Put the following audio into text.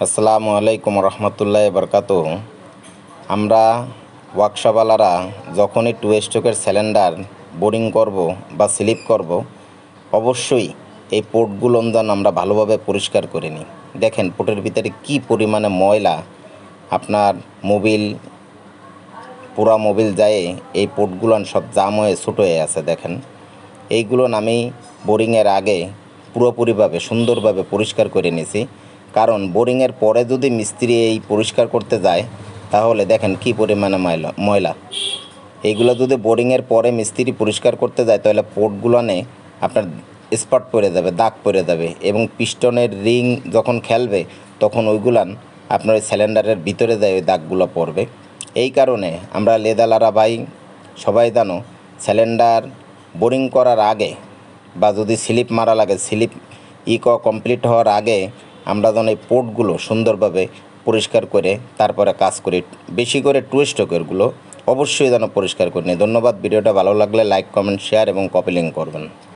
আসসালামু আলাইকুম রহমতুল্লাহ বরকাত। আমরা ওয়ার্কশপওয়ালারা যখনই টু স্ট্রোকের সিলিন্ডার বোরিং করব বা স্লিপ করব, অবশ্যই এই পোর্টগুলো যেন আমরা ভালোভাবে পরিষ্কার করে নিই। দেখেন পোর্টের ভিতরে কি পরিমাণে ময়লা, আপনার মোবিল, পুরা মোবিল যায় এই পোর্টগুলো সব জাম হয়ে ছোটো হয়ে আছে। দেখেন এইগুলো আমি বোরিংয়ের আগে পুরোপুরিভাবে সুন্দরভাবে পরিষ্কার করে নিয়েছি, কারণ বোরিংয়ের পরে যদি মিস্ত্রি এই পরিষ্কার করতে যায় তাহলে দেখেন কি পরিমাণে ময়লা। এইগুলো যদি বোরিংয়ের পরে মিস্ত্রি পরিষ্কার করতে যায় তাহলে পোর্টগুলোনে আপনার স্পট পড়ে যাবে, দাগ পড়ে যাবে, এবং পিস্টনের রিং যখন খেলবে তখন ওইগুলান আপনার ওই সিলিন্ডারের ভিতরে যায় ওই দাগগুলো পড়বে। এই কারণে আমরা লেদালারা ভাই সবাই জানো, সিলিন্ডার বোরিং করার আগে বা যদি স্লিপ মারা লাগে, স্লিপ কমপ্লিট হওয়ার আগে আমরা যেন এই পোর্টগুলো সুন্দরভাবে পরিষ্কার করে তারপরে কাজ করি। বেশি করে টু স্ট্রোকেরগুলো অবশ্যই যেন পরিষ্কার করে নিই। ধন্যবাদ। ভিডিওটা ভালো লাগলে লাইক, কমেন্ট, শেয়ার এবং কপি লিঙ্ক করবেন।